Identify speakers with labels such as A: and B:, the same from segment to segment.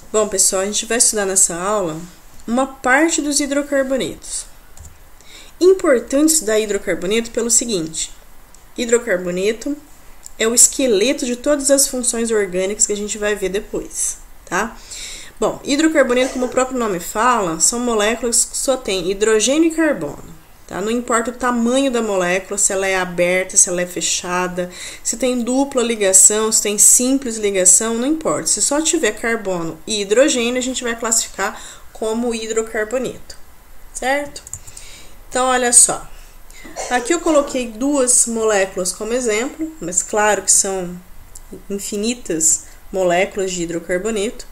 A: Bom, pessoal, a gente vai estudar nessa aula uma parte dos hidrocarbonetos. Importante estudar hidrocarboneto pelo seguinte: hidrocarboneto é o esqueleto de todas as funções orgânicas que a gente vai ver depois, tá? Bom, hidrocarboneto, como o próprio nome fala, são moléculas que só têm hidrogênio e carbono, tá? Não importa o tamanho da molécula, se ela é aberta, se ela é fechada, se tem dupla ligação, se tem simples ligação, não importa. Se só tiver carbono e hidrogênio, a gente vai classificar como hidrocarboneto, certo? Então, olha só. Aqui eu coloquei duas moléculas como exemplo, mas claro que são infinitas moléculas de hidrocarboneto.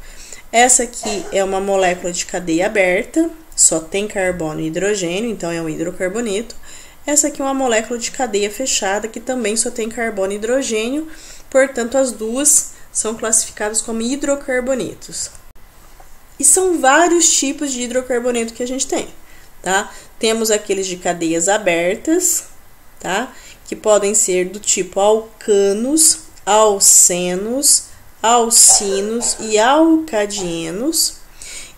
A: Essa aqui é uma molécula de cadeia aberta, só tem carbono e hidrogênio, então é um hidrocarboneto. Essa aqui é uma molécula de cadeia fechada, que também só tem carbono e hidrogênio, portanto as duas são classificadas como hidrocarbonetos. E são vários tipos de hidrocarboneto que a gente tem, tá? Temos aqueles de cadeias abertas, tá? Que podem ser do tipo alcanos, alcenos, alcinos e alcadienos.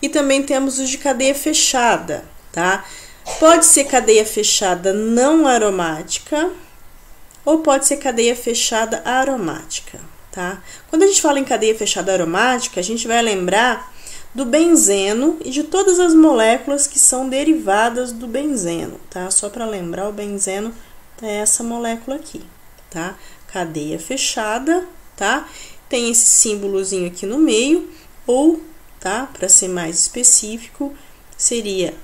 A: E também temos os de cadeia fechada, tá? Pode ser cadeia fechada não aromática ou pode ser cadeia fechada aromática, tá? Quando a gente fala em cadeia fechada aromática, a gente vai lembrar do benzeno e de todas as moléculas que são derivadas do benzeno, tá? Só para lembrar, o benzeno é essa molécula aqui, tá? Cadeia fechada, tá? Tem esse símbolozinho aqui no meio, ou, tá? Para ser mais específico, seria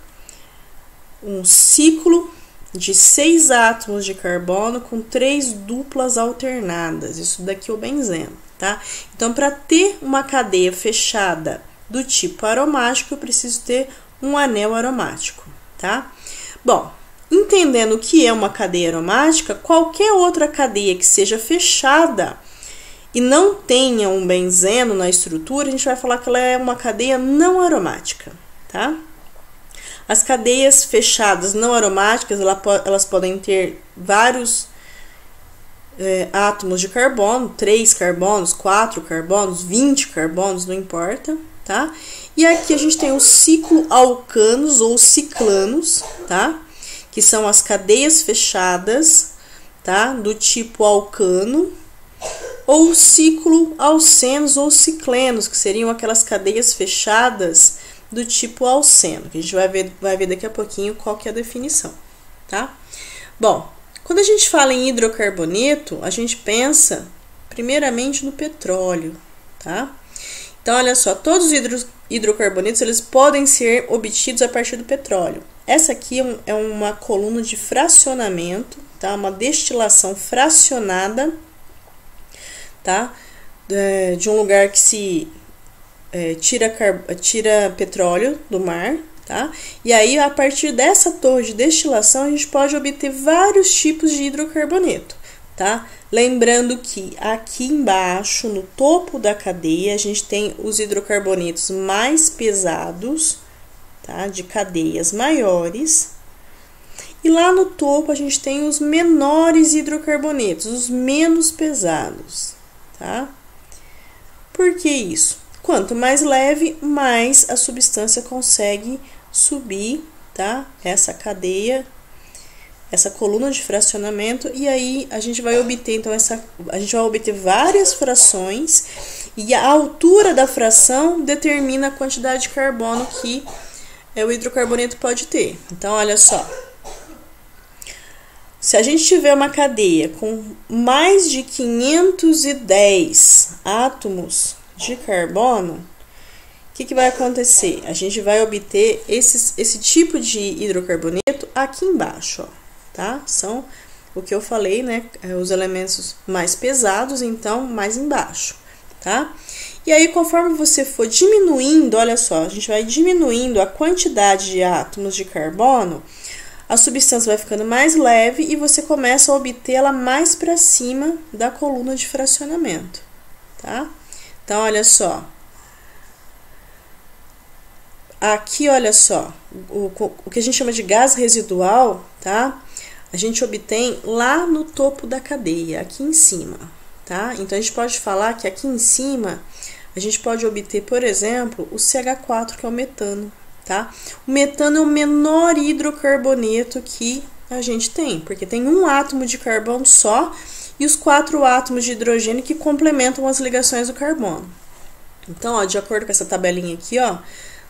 A: um ciclo de 6 átomos de carbono com 3 duplas alternadas. Isso daqui é o benzeno, tá? Então, para ter uma cadeia fechada do tipo aromático, eu preciso ter um anel aromático, tá? Bom, entendendo o que é uma cadeia aromática, qualquer outra cadeia que seja fechada e não tenha um benzeno na estrutura, a gente vai falar que ela é uma cadeia não aromática, tá? As cadeias fechadas não aromáticas, elas podem ter vários átomos de carbono, 3 carbonos, 4 carbonos, 20 carbonos, não importa, tá? E aqui a gente tem os cicloalcanos ou ciclanos, tá? Que são as cadeias fechadas, tá? Do tipo alcano, ou cicloalcenos ou ciclenos, que seriam aquelas cadeias fechadas do tipo alceno, que a gente vai ver daqui a pouquinho qual que é a definição, tá? Bom, quando a gente fala em hidrocarboneto, a gente pensa primeiramente no petróleo, tá? Então, olha só, todos os hidrocarbonetos, eles podem ser obtidos a partir do petróleo. Essa aqui é uma coluna de fracionamento, tá? Uma destilação fracionada, tá? De um lugar que se tira petróleo do mar, tá? E aí, a partir dessa torre de destilação, a gente pode obter vários tipos de hidrocarboneto, tá? Lembrando que aqui embaixo, no topo da cadeia, a gente tem os hidrocarbonetos mais pesados, tá? De cadeias maiores. E lá no topo a gente tem os menores hidrocarbonetos, os menos pesados, tá? Por que isso? Quanto mais leve, mais a substância consegue subir, tá? Essa cadeia, essa coluna de fracionamento, e aí a gente vai obter, então, a gente vai obter várias frações, e a altura da fração determina a quantidade de carbono que o hidrocarboneto pode ter. Então, olha só. Se a gente tiver uma cadeia com mais de 510 átomos de carbono, o que vai acontecer? A gente vai obter esse tipo de hidrocarboneto aqui embaixo, ó, tá? São o que eu falei, né? Os elementos mais pesados, então, mais embaixo, tá? E aí, conforme você for diminuindo, olha só, a gente vai diminuindo a quantidade de átomos de carbono, a substância vai ficando mais leve e você começa a obtê-la mais para cima da coluna de fracionamento, tá? Então, olha só. Aqui, olha só, o que a gente chama de gás residual, tá? A gente obtém lá no topo da cadeia, aqui em cima, tá? Então, a gente pode falar que aqui em cima a gente pode obter, por exemplo, o CH4, que é o metano, tá? O metano é o menor hidrocarboneto que a gente tem, porque tem um átomo de carbono só e os 4 átomos de hidrogênio que complementam as ligações do carbono. Então, ó, de acordo com essa tabelinha aqui, ó,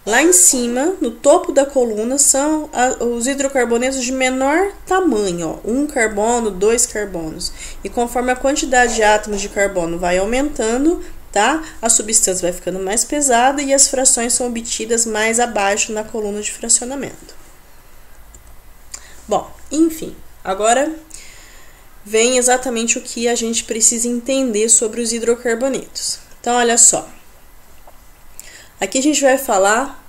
A: lá em cima, no topo da coluna, são os hidrocarbonetos de menor tamanho, ó, 1 carbono, 2 carbonos. E conforme a quantidade de átomos de carbono vai aumentando, tá? A substância vai ficando mais pesada e as frações são obtidas mais abaixo na coluna de fracionamento. Bom, enfim, agora vem exatamente o que a gente precisa entender sobre os hidrocarbonetos. Então, olha só. Aqui a gente vai falar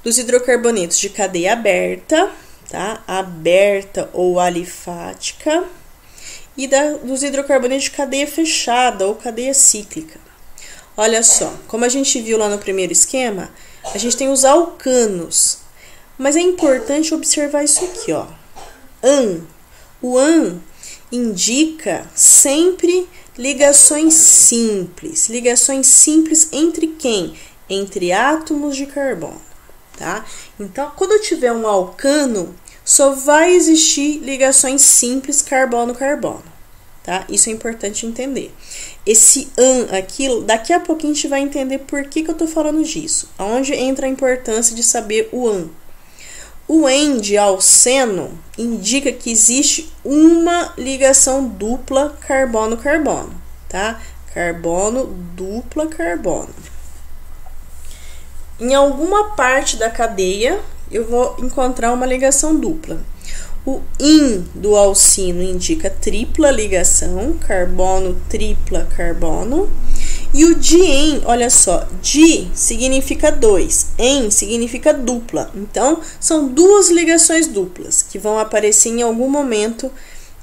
A: dos hidrocarbonetos de cadeia aberta, tá? Aberta ou alifática, e dos hidrocarbonetos de cadeia fechada ou cadeia cíclica. Olha só, como a gente viu lá no primeiro esquema, a gente tem os alcanos, mas é importante observar isso aqui, ó. O AN indica sempre ligações simples. Ligações simples entre quem? Entre átomos de carbono, tá? Então, quando eu tiver um alcano, só vai existir ligações simples carbono-carbono, tá? Isso é importante entender. Esse AN aqui, daqui a pouquinho a gente vai entender por que eu tô falando disso. Onde entra a importância de saber o AN. O EN de alceno indica que existe uma ligação dupla carbono-carbono, tá? Carbono, dupla carbono. Em alguma parte da cadeia, eu vou encontrar uma ligação dupla. O IN do alcino indica tripla ligação, carbono, tripla carbono. E o dien, olha só, di significa 2, en significa dupla. Então, são duas ligações duplas que vão aparecer em algum momento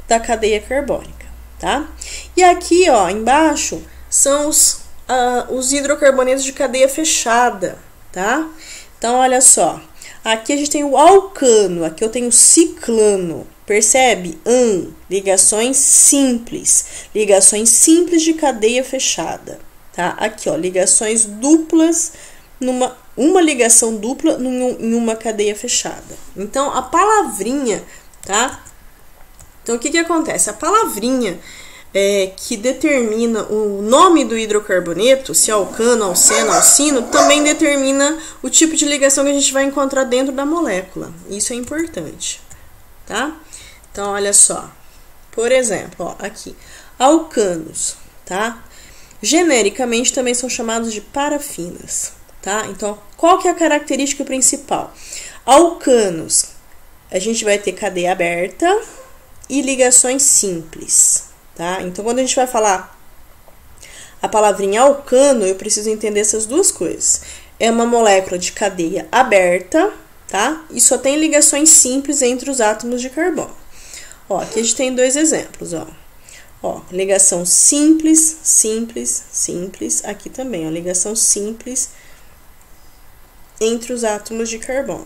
A: da cadeia carbônica, tá? E aqui, ó, embaixo, são os hidrocarbonetos de cadeia fechada, tá? Então, olha só, aqui a gente tem o alcano, aqui eu tenho o ciclano. Percebe? Ligações simples de cadeia fechada. Tá? Aqui, ó, ligações duplas, uma ligação dupla em uma cadeia fechada. Então, a palavrinha, tá? Então, o que acontece? A palavrinha que determina o nome do hidrocarboneto, se é alcano, alceno, alcino, também determina o tipo de ligação que a gente vai encontrar dentro da molécula. Isso é importante, tá? Então, olha só. Por exemplo, ó, aqui, alcanos, tá? Genericamente também são chamados de parafinas, tá? Então, qual que é a característica principal? Alcanos, a gente vai ter cadeia aberta e ligações simples, tá? Então, quando a gente vai falar a palavrinha alcano, eu preciso entender essas duas coisas. É uma molécula de cadeia aberta, tá? E só tem ligações simples entre os átomos de carbono. Ó, aqui a gente tem 2 exemplos, ó. Ó, ligação simples, simples, simples. Aqui também, ó, ligação simples entre os átomos de carbono.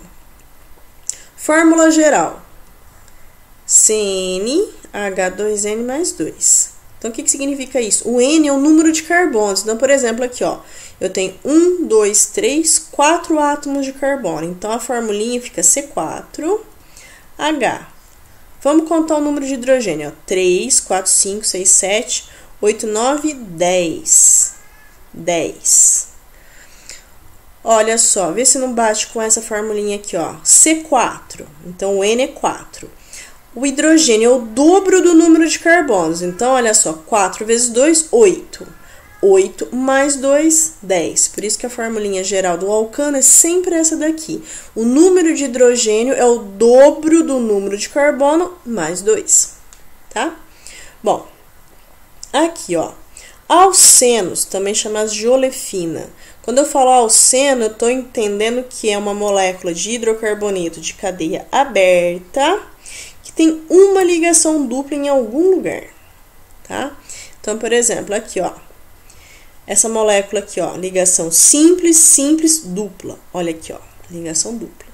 A: Fórmula geral. CnH2n mais 2. Então, o que significa isso? O N é o número de carbonos. Então, por exemplo, aqui, ó, eu tenho 1, 2, 3, 4 átomos de carbono. Então, a formulinha fica C4H. Vamos contar o número de hidrogênio, ó. 3, 4, 5, 6, 7, 8, 9, 10. 10. Olha só, vê se não bate com essa formulinha aqui, ó. C4, então o N é 4. O hidrogênio é o dobro do número de carbonos. Então, olha só, 4 vezes 2, 8. 8 mais 2, 10. Por isso que a formulinha geral do alcano é sempre essa daqui. O número de hidrogênio é o dobro do número de carbono mais 2, tá? Bom, aqui, ó, alcenos, também chamados de olefina. Quando eu falo alceno, eu estou entendendo que é uma molécula de hidrocarboneto de cadeia aberta que tem uma ligação dupla em algum lugar, tá? Então, por exemplo, aqui, ó, essa molécula aqui, ó, ligação simples, simples, dupla. Olha aqui, ó, ligação dupla.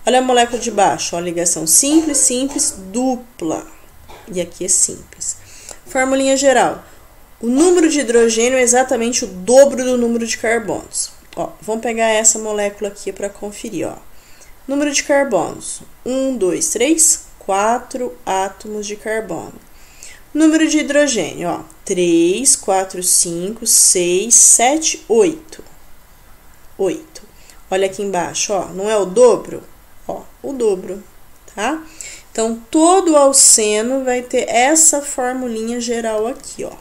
A: Olha a molécula de baixo, ó, ligação simples, simples, dupla. E aqui é simples. Formulinha geral. o número de hidrogênio é exatamente o dobro do número de carbonos. Ó, vamos pegar essa molécula aqui para conferir, ó. Número de carbonos: 1, 2, 3, 4 átomos de carbono. Número de hidrogênio, ó, 3, 4, 5, 6, 7, 8. 8. Olha aqui embaixo, ó, não é o dobro? Ó, o dobro, tá? Então, todo o alceno vai ter essa formulinha geral aqui, ó,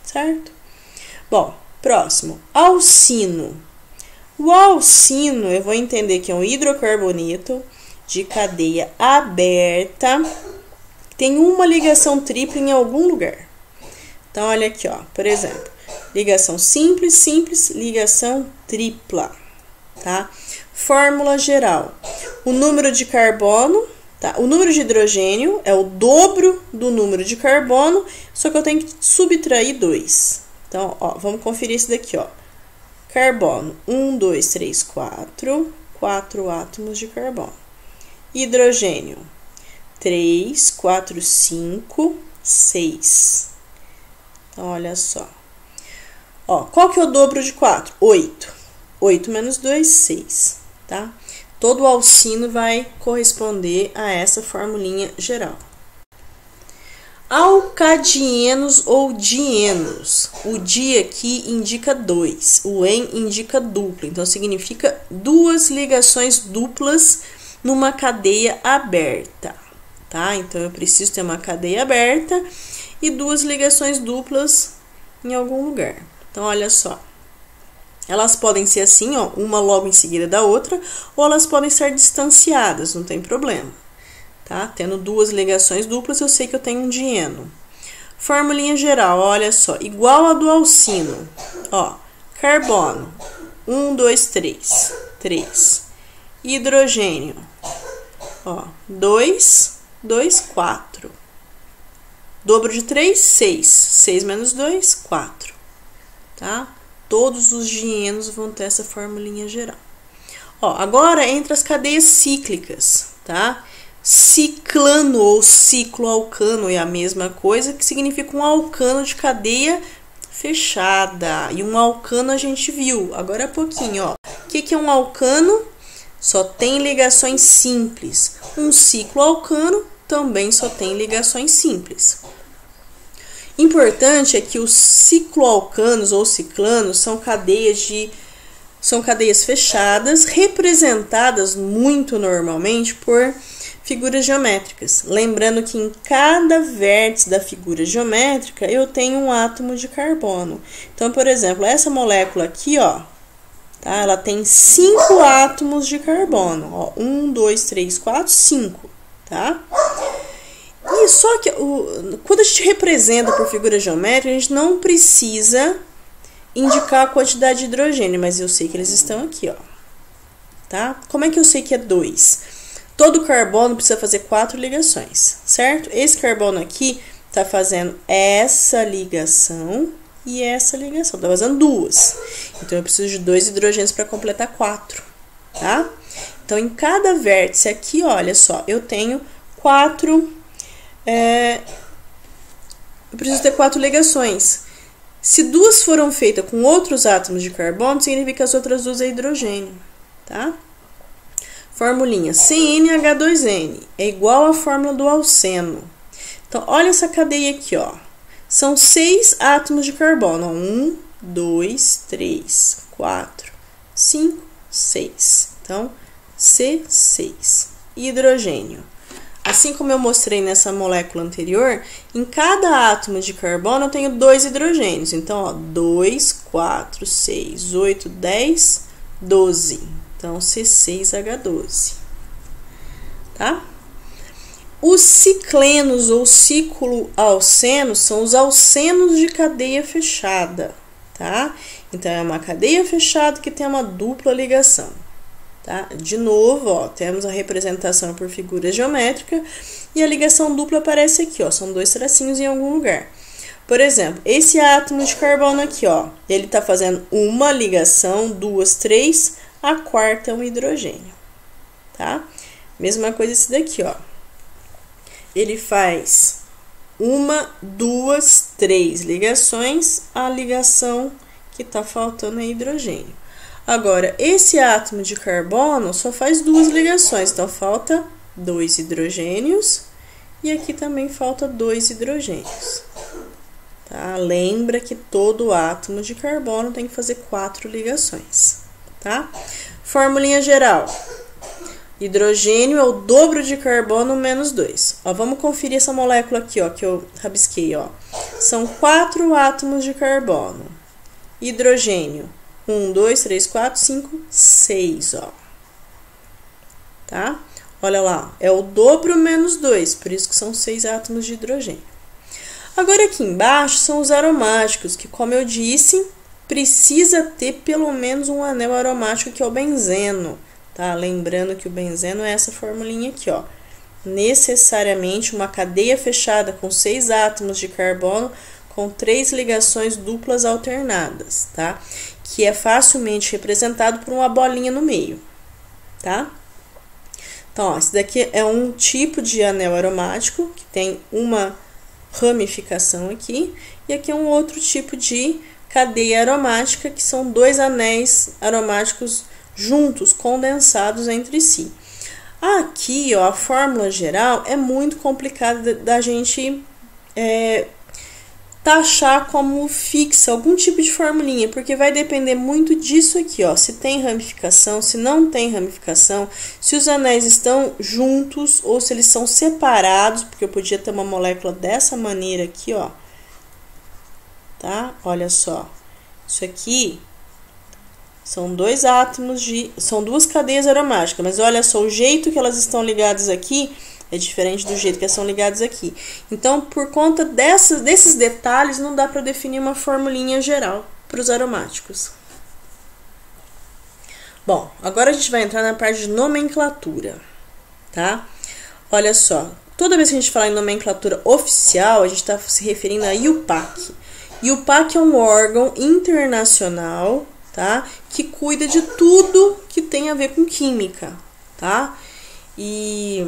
A: certo? Bom, próximo, alcino. O alcino, eu vou entender que é um hidrocarboneto de cadeia aberta, tem uma ligação tripla em algum lugar. Então, olha aqui, ó, por exemplo, ligação simples, simples, ligação tripla, tá? Fórmula geral, o número de carbono, tá? O número de hidrogênio é o dobro do número de carbono, só que eu tenho que subtrair 2. Então, ó, vamos conferir isso daqui, ó. Carbono, 1, 2, 3, 4, 4 átomos de carbono. Hidrogênio, 3, 4, 5, 6. Então, olha só. Ó, qual que é o dobro de 4? 8. 8 menos 2, 6, tá? Todo o alcino vai corresponder a essa formulinha geral. Alcadienos ou dienos. O di aqui indica 2, o en indica duplo, então significa duas ligações duplas numa cadeia aberta, tá? Então eu preciso ter uma cadeia aberta e duas ligações duplas em algum lugar. Então olha só. Elas podem ser assim, ó, uma logo em seguida da outra, ou elas podem ser distanciadas, não tem problema. Tá? Tendo duas ligações duplas, eu sei que eu tenho um dieno. Formulinha geral, olha só, igual a do alcino. Ó, carbono, 1, 2, 3, 3. Hidrogênio, ó, 2, 2, 4. Dobro de 3, 6. 6 menos 2, 4. Tá? Todos os dienos vão ter essa formulinha geral. Ó, agora, entre as cadeias cíclicas, tá? Ciclano ou cicloalcano é a mesma coisa, que significa um alcano de cadeia fechada. E um alcano a gente viu agora há pouquinho, ó. O que é um alcano? Só tem ligações simples. Um cicloalcano também só tem ligações simples. Importante é que os cicloalcanos ou ciclanos são cadeias fechadas, representadas muito normalmente por figuras geométricas. Lembrando que em cada vértice da figura geométrica eu tenho um átomo de carbono. Então, por exemplo, essa molécula aqui, ó, tá? Ela tem 5 átomos de carbono. Ó, 1, 2, 3, 4, 5, tá? E só que quando a gente representa por figura geométrica, a gente não precisa indicar a quantidade de hidrogênio, mas eu sei que eles estão aqui, ó. Tá? Como é que eu sei que é 2? Todo carbono precisa fazer 4 ligações, certo? Esse carbono aqui tá fazendo essa ligação e essa ligação, tá fazendo 2. Então, eu preciso de 2 hidrogênios para completar 4, tá? Então, em cada vértice aqui, olha só, eu tenho 4... eu preciso ter 4 ligações. Se 2 foram feitas com outros átomos de carbono, significa que as outras 2 é hidrogênio, tá? Formulinha CnH2n é igual à fórmula do alceno. Então, olha essa cadeia aqui, ó. São 6 átomos de carbono. 1, 2, 3, 4, 5, 6. Então, C6. Hidrogênio. Assim como eu mostrei nessa molécula anterior, em cada átomo de carbono eu tenho 2 hidrogênios. Então, ó, 2, 4, 6, 8, 10, 12. Então, C6H12. Tá? Os ciclenos ou cicloalcenos são os alcenos de cadeia fechada, tá? Então, é uma cadeia fechada que tem uma dupla ligação. Tá? De novo, ó, temos a representação por figura geométrica e a ligação dupla aparece aqui, ó, são 2 tracinhos em algum lugar. Por exemplo, esse átomo de carbono aqui, ó, ele tá fazendo uma ligação, 2, 3, a quarta é um hidrogênio, tá? Mesma coisa esse daqui, ó. Ele faz uma, duas, três ligações, a ligação que tá faltando é hidrogênio. Agora, esse átomo de carbono só faz duas ligações, então falta 2 hidrogênios e aqui também falta 2 hidrogênios. Tá? Lembra que todo átomo de carbono tem que fazer 4 ligações, tá? Formulinha geral. Hidrogênio é o dobro de carbono menos 2. Ó, vamos conferir essa molécula aqui, ó, que eu rabisquei, ó. São 4 átomos de carbono. Hidrogênio, 1, 2, 3, 4, 5, 6, ó. Tá? Olha lá, é o dobro menos 2, por isso que são 6 átomos de hidrogênio. Agora aqui embaixo são os aromáticos, que como eu disse, precisa ter pelo menos um anel aromático, que é o benzeno. Tá? Lembrando que o benzeno é essa formulinha aqui, ó. Necessariamente uma cadeia fechada com 6 átomos de carbono com 3 ligações duplas alternadas, tá? Que é facilmente representado por uma bolinha no meio, tá? Então, ó, esse daqui é um tipo de anel aromático que tem uma ramificação aqui, e aqui é um outro tipo de cadeia aromática, que são 2 anéis aromáticos juntos, condensados entre si. Aqui, ó, a fórmula geral é muito complicada da gente taxar como fixa algum tipo de formulinha, porque vai depender muito disso aqui, ó, se tem ramificação, se não tem ramificação, se os anéis estão juntos ou se eles são separados, porque eu podia ter uma molécula dessa maneira aqui, ó, tá? Olha só, isso aqui são 2 átomos são 2 cadeias aromáticas, mas olha só, o jeito que elas estão ligadas aqui é diferente do jeito que elas são ligadas aqui. Então, por conta desses detalhes, não dá para definir uma formulinha geral para os aromáticos. Bom, agora a gente vai entrar na parte de nomenclatura, tá? Olha só, toda vez que a gente fala em nomenclatura oficial, a gente está se referindo a IUPAC. IUPAC é um órgão internacional, tá? Que cuida de tudo que tem a ver com química, tá? E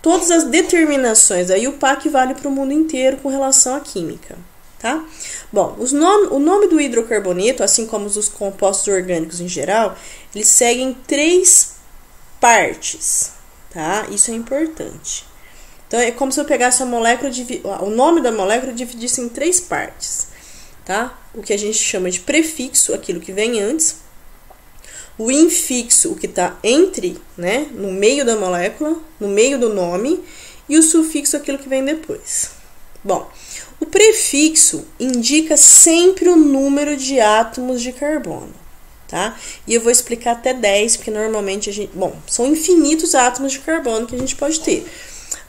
A: todas as determinações da IUPAC vale para o mundo inteiro com relação à química, tá? Bom, o nome do hidrocarboneto, assim como os compostos orgânicos em geral, eles seguem 3 partes, tá? Isso é importante. Então, é como se eu pegasse a molécula, o nome da molécula e dividisse em 3 partes, tá? O que a gente chama de prefixo, aquilo que vem antes. O infixo, o que está entre, né, no meio da molécula, no meio do nome, e o sufixo, aquilo que vem depois. Bom, o prefixo indica sempre o número de átomos de carbono, tá? E eu vou explicar até 10, porque normalmente são infinitos átomos de carbono que a gente pode ter.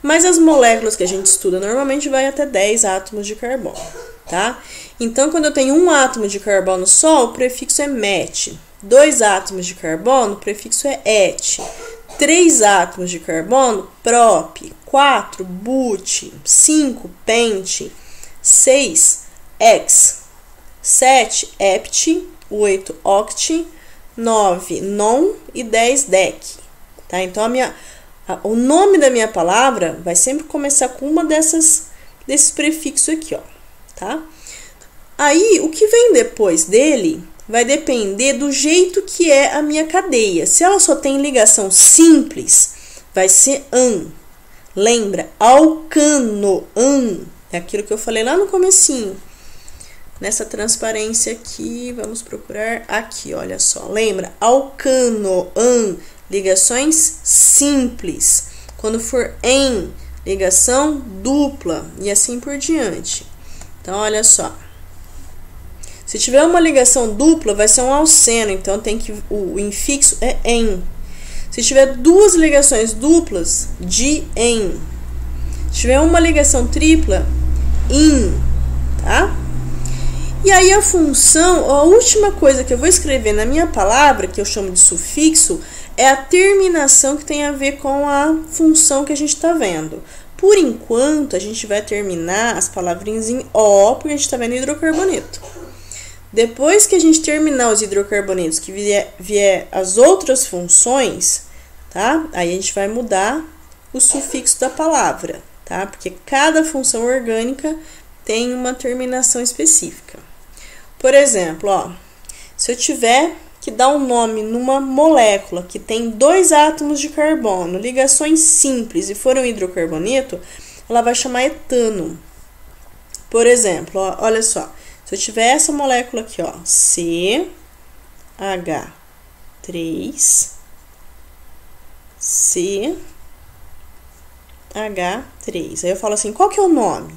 A: Mas as moléculas que a gente estuda normalmente vai até 10 átomos de carbono, tá? Então, quando eu tenho um átomo de carbono só, o prefixo é met. 2 átomos de carbono, o prefixo é et. 3 átomos de carbono, prop. 4, but. 5, pent. 6, ex. 7, hept. 8, oct. 9, non. E 10, dec. Tá? Então, o nome da minha palavra vai sempre começar com uma desses prefixos aqui, ó. Tá? Aí, o que vem depois dele vai depender do jeito que é a minha cadeia. Se ela só tem ligação simples, vai ser an. Lembra? Alcano. An. É aquilo que eu falei lá no comecinho. Nessa transparência aqui, vamos procurar aqui, olha só. Lembra? Alcano. An. Ligações simples. Quando for en, ligação dupla. E assim por diante. Então, olha só. Se tiver uma ligação dupla, vai ser um alceno, então o infixo é en. Se tiver 2 ligações duplas, di-en. Se tiver uma ligação tripla, in, tá? E aí a função, a última coisa que eu vou escrever na minha palavra, que eu chamo de sufixo, é a terminação que tem a ver com a função que a gente está vendo. Por enquanto, a gente vai terminar as palavrinhas em O, porque a gente está vendo hidrocarboneto. Depois que a gente terminar os hidrocarbonetos, que vier as outras funções, tá? Aí a gente vai mudar o sufixo da palavra, tá? Porque cada função orgânica tem uma terminação específica. Por exemplo, ó, se eu tiver que dar um nome numa molécula que tem 2 átomos de carbono, ligações simples e for um hidrocarboneto, ela vai chamar etano. Por exemplo, ó, olha só, se eu tiver essa molécula aqui, ó, CH3, CH3. Aí eu falo assim, qual que é o nome?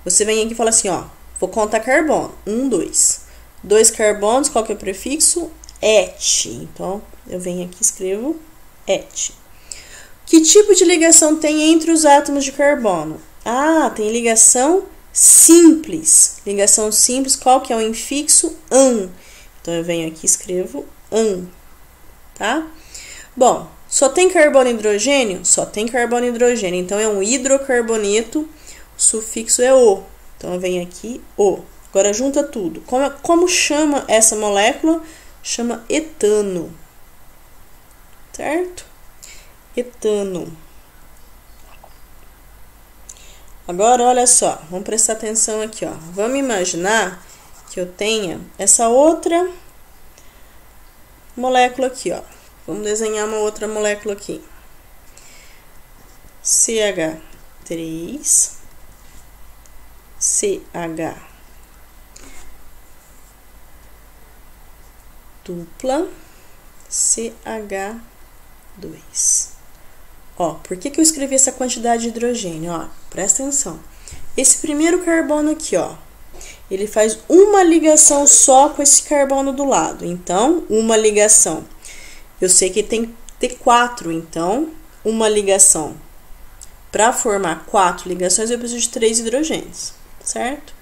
A: Você vem aqui e fala assim, ó, vou contar carbono. 1, 2. 2 carbonos, qual que é o prefixo? Et. Então, eu venho aqui e escrevo et. Que tipo de ligação tem entre os átomos de carbono? Ah, tem ligação simples. Ligação simples, qual que é o infixo? An. Então, eu venho aqui e escrevo an, tá? Bom, só tem carbono e hidrogênio? Só tem carbono e hidrogênio. Então, é um hidrocarboneto, o sufixo é o. Então, eu venho aqui, o. Agora, junta tudo. Como chama essa molécula? Chama etano. Certo? Etano. Agora, olha só. Vamos prestar atenção aqui, ó. Vamos imaginar que eu tenha essa outra molécula aqui, ó. Vamos desenhar uma outra molécula aqui. CH3, CH dupla, CH2. Ó, por que eu escrevi essa quantidade de hidrogênio? Ó, presta atenção. Esse primeiro carbono aqui, ó, ele faz uma ligação só com esse carbono do lado. Então, uma ligação. Eu sei que tem que ter 4, então, uma ligação. Para formar 4 ligações, eu preciso de 3 hidrogênios, certo?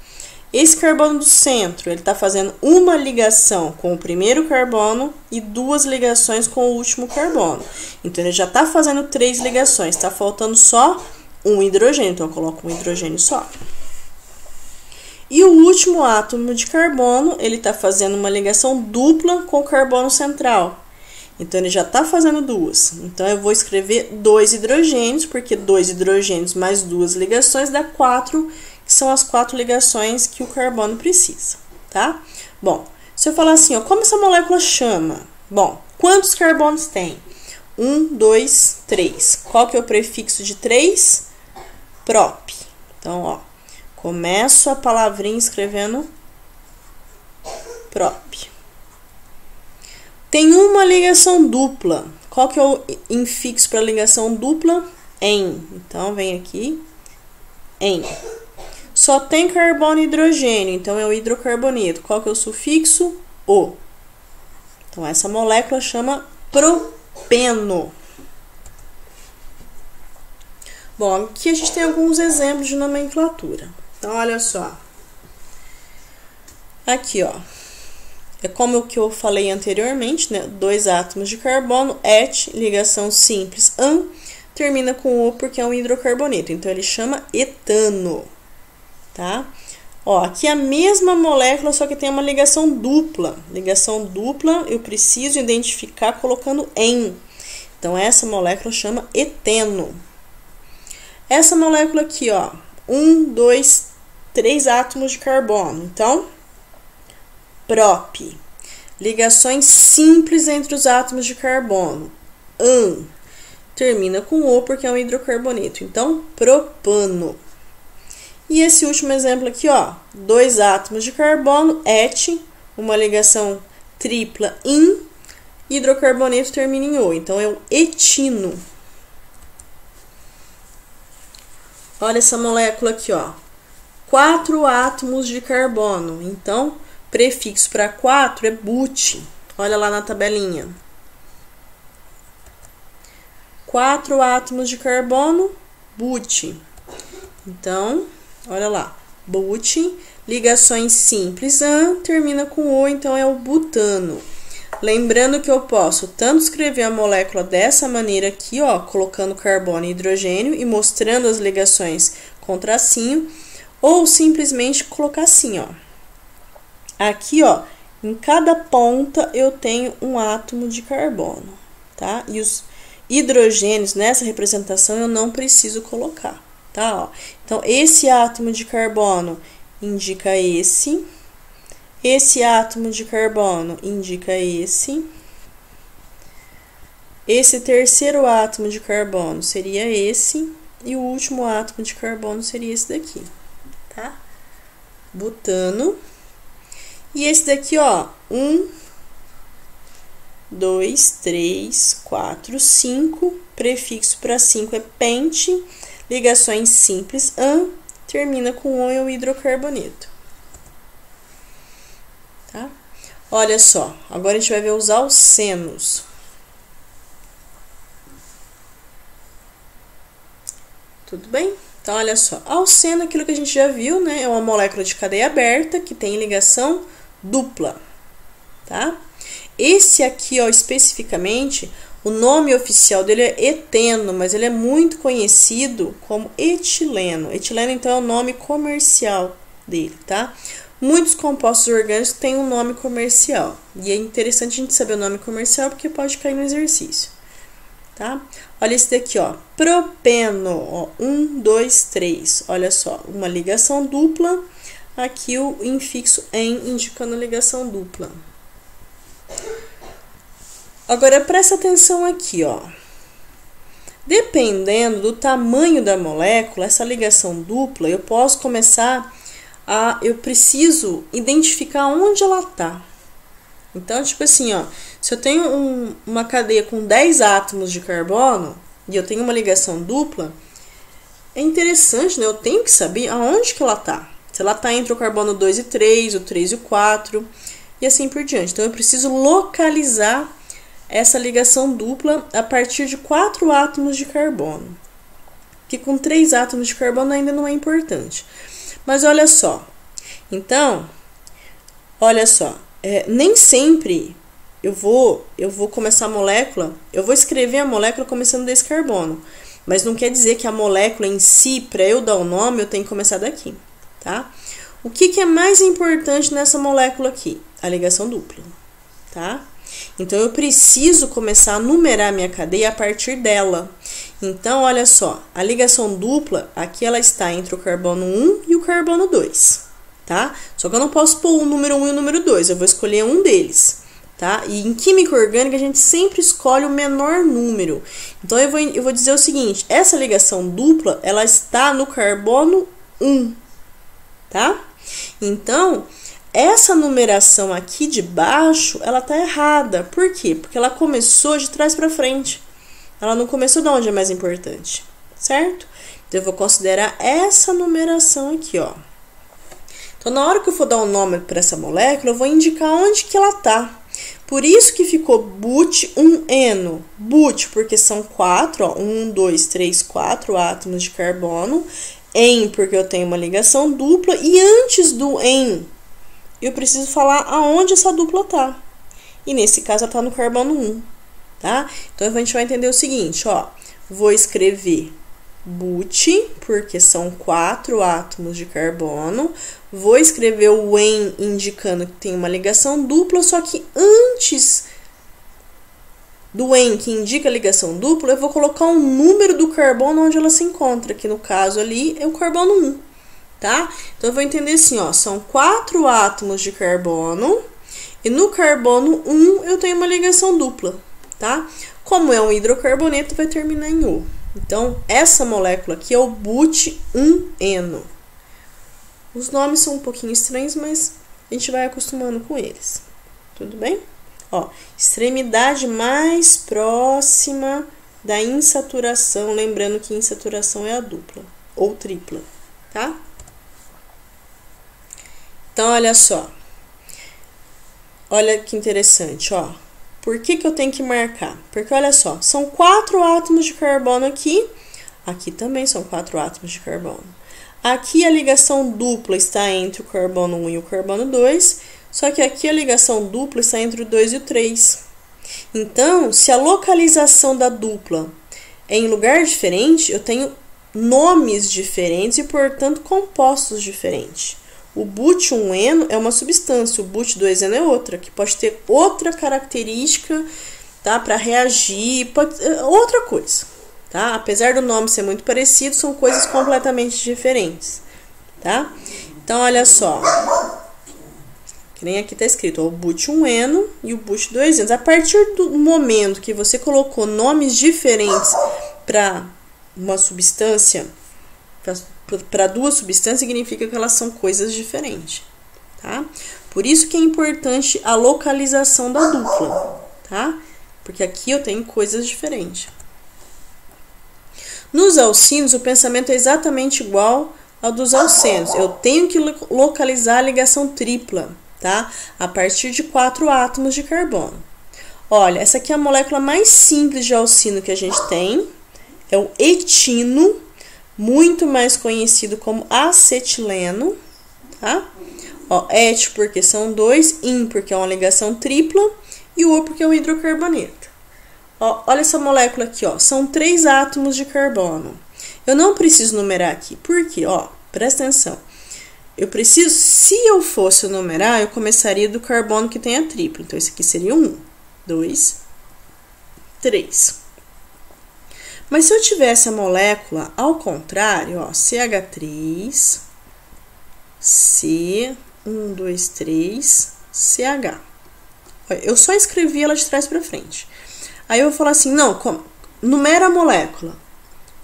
A: Esse carbono do centro, ele está fazendo uma ligação com o primeiro carbono e 2 ligações com o último carbono. Então, ele já está fazendo 3 ligações, está faltando só um hidrogênio, então eu coloco um hidrogênio só. E o último átomo de carbono, ele está fazendo uma ligação dupla com o carbono central. Então, ele já está fazendo 2. Então, eu vou escrever 2 hidrogênios, porque 2 hidrogênios mais 2 ligações dá 4, que são as 4 ligações que o carbono precisa, tá? Bom, se eu falar assim, ó, como essa molécula chama? Bom, quantos carbonos tem? 1, 2, 3. Qual que é o prefixo de 3? Prop. Então, ó, começo a palavrinha escrevendo prop. Tem uma ligação dupla. Qual que é o infixo para ligação dupla? En. Então, vem aqui, en. Só tem carbono e hidrogênio, então é o hidrocarboneto. Qual que é o sufixo? O. Então, essa molécula chama propeno. Bom, aqui a gente tem alguns exemplos de nomenclatura. Então, olha só. Aqui, ó. É como o que eu falei anteriormente, né? 2 átomos de carbono, et, ligação simples, an, termina com o porque é um hidrocarboneto. Então, ele chama etano, tá? Ó, aqui é a mesma molécula, só que tem uma ligação dupla. Ligação dupla, eu preciso identificar colocando en. Então, essa molécula chama eteno. Essa molécula aqui, ó, 1, 2, 3 átomos de carbono. Então, prop. Ligações simples entre os átomos de carbono. An. Termina com o porque é um hidrocarboneto. Então, propano. E esse último exemplo aqui, ó, 2 átomos de carbono, et, uma ligação tripla in, hidrocarboneto termina em o. Então, é o etino. Olha essa molécula aqui, ó. 4 átomos de carbono. Então, prefixo para 4 é but. Olha lá na tabelinha. 4 átomos de carbono, but. Então, olha lá. But, ligações simples, an, termina com o, então é o butano. Lembrando que eu posso tanto escrever a molécula dessa maneira aqui, ó, colocando carbono e hidrogênio e mostrando as ligações com tracinho, ou simplesmente colocar assim, ó. Aqui, ó, em cada ponta eu tenho um átomo de carbono, tá? E os hidrogênios nessa representação eu não preciso colocar, tá? Ó. Então, esse átomo de carbono indica esse átomo de carbono indica esse terceiro átomo de carbono seria esse, e o último átomo de carbono seria esse daqui, tá? Butano. E esse daqui, ó, 1, 2, 3, 4, 5, prefixo para 5 é pente, ligações simples, termina com O, é o hidrocarboneto. Tá? Olha só, agora a gente vai ver os alcenos. Tudo bem? Então, olha só, alceno, aquilo que a gente já viu, né? É uma molécula de cadeia aberta que tem ligação dupla, tá? Esse aqui, ó, especificamente, o nome oficial dele é eteno, mas ele é muito conhecido como etileno. Etileno, então, é o nome comercial dele, tá? Muitos compostos orgânicos têm um nome comercial. E é interessante a gente saber o nome comercial porque pode cair no exercício, tá? Olha esse daqui, ó, propeno, ó, 1, 2, 3. Olha só, uma ligação dupla. Aqui o infixo em indicando ligação dupla. Agora presta atenção aqui, ó. Dependendo do tamanho da molécula, essa ligação dupla, eu posso começar eu preciso identificar onde ela tá. Então, tipo assim, ó, se eu tenho uma cadeia com 10 átomos de carbono e eu tenho uma ligação dupla, é interessante, né? Eu tenho que saber aonde que ela tá. Se ela tá entre o carbono 2 e 3, o 3 e o 4, e assim por diante. Então, eu preciso localizar essa ligação dupla a partir de 4 átomos de carbono. Que com 3 átomos de carbono ainda não é importante. Mas olha só. Então, olha só. Nem sempre eu vou começar a molécula, eu vou escrever a molécula começando desse carbono. Mas não quer dizer que a molécula em si, para eu dar o nome, eu tenho que começar daqui, tá? O que é mais importante nessa molécula aqui? A ligação dupla, tá? Então, eu preciso começar a numerar minha cadeia a partir dela. Então, olha só, a ligação dupla, aqui ela está entre o carbono 1 e o carbono 2, tá? Só que eu não posso pôr o número 1 e o número 2, eu vou escolher um deles, tá? E em química orgânica, a gente sempre escolhe o menor número. Então, eu vou dizer o seguinte, essa ligação dupla, ela está no carbono 1, tá? Então, essa numeração aqui de baixo, ela tá errada. Por quê? Porque ela começou de trás para frente. Ela não começou de onde é mais importante, certo? Então, eu vou considerar essa numeração aqui, ó. Então, na hora que eu for dar um nome para essa molécula, eu vou indicar onde que ela tá. Por isso que ficou but-1-eno. But, porque são 4, ó, 1, 2, 3, 4 átomos de carbono. En, porque eu tenho uma ligação dupla. E antes do en, eu preciso falar aonde essa dupla tá. E nesse caso, ela tá no carbono 1, tá? Então, a gente vai entender o seguinte, ó. Vou escrever but, porque são 4 átomos de carbono. Vou escrever o en, indicando que tem uma ligação dupla, só que antes do en, que indica a ligação dupla, eu vou colocar um número do carbono onde ela se encontra, que no caso ali é o carbono 1, tá? Então, eu vou entender assim, ó, são 4 átomos de carbono, e no carbono 1 eu tenho uma ligação dupla, tá? Como é um hidrocarboneto, vai terminar em O. Então, essa molécula aqui é o but-1-eno. Os nomes são um pouquinho estranhos, mas a gente vai acostumando com eles. Tudo bem? Ó, extremidade mais próxima da insaturação, lembrando que insaturação é a dupla ou tripla, tá? Então, olha só. Olha que interessante, ó. Por que eu tenho que marcar? Porque, olha só, são 4 átomos de carbono aqui. Aqui também são 4 átomos de carbono. Aqui a ligação dupla está entre o carbono 1 e o carbono 2. Só que aqui a ligação dupla está entre o 2 e o 3. Então, se a localização da dupla é em lugar diferente, eu tenho nomes diferentes e, portanto, compostos diferentes. O but-1-eno é uma substância, o but-2-eno é outra, que pode ter outra característica, tá, para reagir, outra coisa, tá? Apesar do nome ser muito parecido, são coisas completamente diferentes, tá? Então, olha só. Que nem aqui tá escrito, ó, o but1-eno e o but2-enos. A partir do momento que você colocou nomes diferentes para uma substância, para duas substâncias, significa que elas são coisas diferentes, tá? Por isso que é importante a localização da dupla, tá? Porque aqui eu tenho coisas diferentes. Nos alcínios, o pensamento é exatamente igual ao dos alcenos. Eu tenho que localizar a ligação tripla, tá? A partir de 4 átomos de carbono. Olha, essa aqui é a molécula mais simples de alcino que a gente tem. É o etino, muito mais conhecido como acetileno, tá? Ó, et porque são 2, in porque é uma ligação tripla e o porque é um hidrocarboneto. Ó, olha essa molécula aqui, ó, são 3 átomos de carbono. Eu não preciso numerar aqui, por quê? Ó, presta atenção. Eu preciso, se eu fosse numerar, eu começaria do carbono que tem a tripla. Então, esse aqui seria 1, 2, 3. Mas se eu tivesse a molécula ao contrário, ó, CH3, C, 1, 2, 3, CH. Eu só escrevi ela de trás para frente. Aí eu vou falar assim, não, numera a molécula.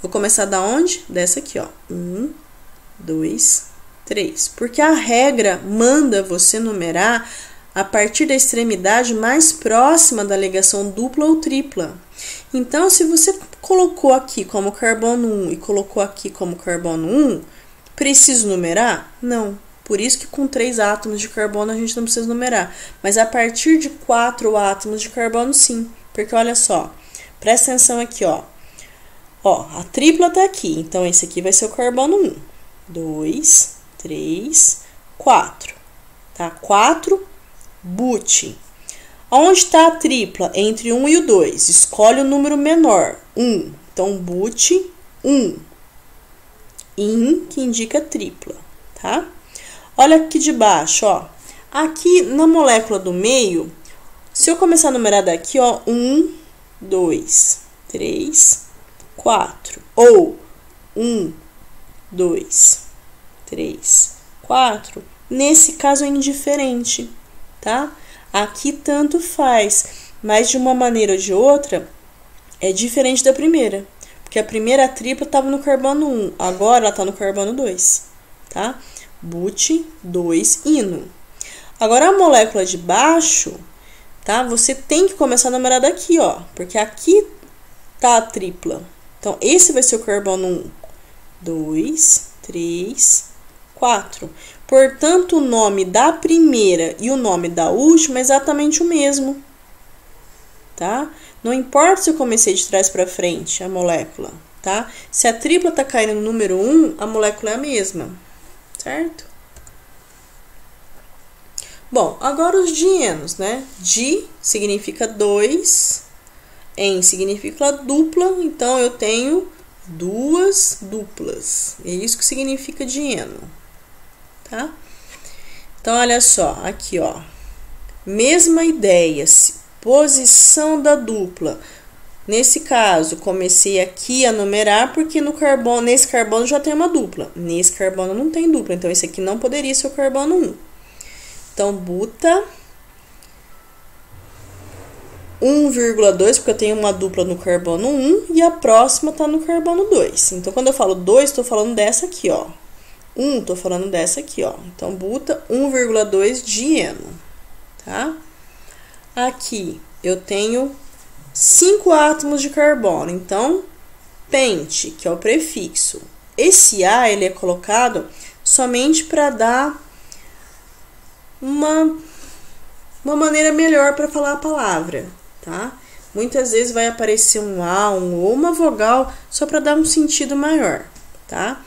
A: Vou começar da onde? Dessa aqui, ó. 1, 2, 3. Porque a regra manda você numerar a partir da extremidade mais próxima da ligação dupla ou tripla. Então, se você colocou aqui como carbono 1 e colocou aqui como carbono 1, preciso numerar? Não. Por isso que com 3 átomos de carbono a gente não precisa numerar. Mas a partir de 4 átomos de carbono, sim. Porque olha só, presta atenção aqui, ó. Ó, a tripla tá aqui, então esse aqui vai ser o carbono 1. 2, 3, 4. Tá? 4, but. Onde está a tripla? Entre 1 e o 2. Escolhe o número menor, 1. Então, but 1. In, que indica tripla, tá? Olha aqui de baixo, ó. Aqui na molécula do meio, se eu começar a numerar daqui, ó, 1, 2, 3, 4. Ou 1, 2, 3, 4. Nesse caso é indiferente, tá? Aqui tanto faz, mas de uma maneira ou de outra é diferente da primeira. Porque a primeira tripla estava no carbono 1, agora ela está no carbono 2, tá? But 2, ino. Agora a molécula de baixo, tá? Você tem que começar a numerar daqui, ó, porque aqui tá a tripla. Então, esse vai ser o carbono 1, 2, 3, 4. Portanto, o nome da primeira e o nome da última é exatamente o mesmo, tá? Não importa se eu comecei de trás para frente a molécula, tá? Se a tripla tá caindo no número 1, a molécula é a mesma, certo? Bom, agora os dienos, né? Di significa 2, en significa dupla, então eu tenho 2 duplas. É isso que significa dieno, tá? Então, olha só, aqui, ó. Mesma ideia, posição da dupla. Nesse caso, comecei aqui a numerar porque no carbono, nesse carbono já tem uma dupla. Nesse carbono não tem dupla, então esse aqui não poderia ser o carbono 1. Então, buta 1,2, porque eu tenho uma dupla no carbono 1 e a próxima tá no carbono 2. Então, quando eu falo 2, estou falando dessa aqui, ó. 1, estou falando dessa aqui, ó. Então, buta 1,2 dieno, tá? Aqui, eu tenho 5 átomos de carbono. Então, pente, que é o prefixo. Esse A, ele é colocado somente para dar uma maneira melhor para falar a palavra, tá? Muitas vezes vai aparecer um A, um O, uma vogal, só para dar um sentido maior, tá?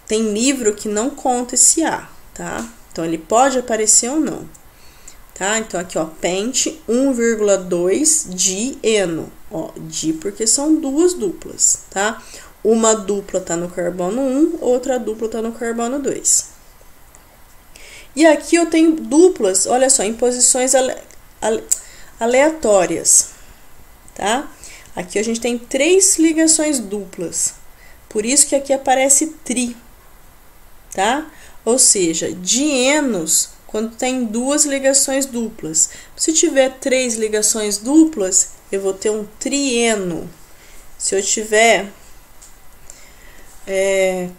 A: Tem livro que não conta esse A, tá? Então, ele pode aparecer ou não, tá? Então, aqui, ó, pente 1,2 dieno, ó, di porque são 2 duplas, tá? Uma dupla tá no carbono 1, outra dupla tá no carbono 2. E aqui eu tenho duplas, olha só, em posições aleatórias, tá? Aqui a gente tem 3 ligações duplas, por isso que aqui aparece tri, tá? Ou seja, dienos quando tem 2 ligações duplas. Se tiver 3 ligações duplas, eu vou ter um trieno. Se eu tiver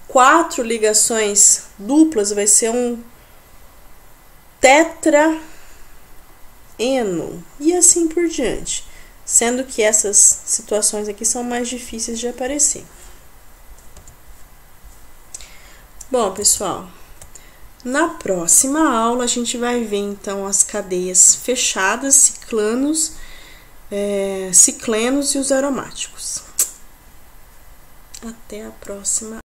A: 4 ligações duplas, vai ser um tetraeno. E assim por diante. Sendo que essas situações aqui são mais difíceis de aparecer. Bom, pessoal, na próxima aula a gente vai ver então as cadeias fechadas, ciclenos e os aromáticos. Até a próxima.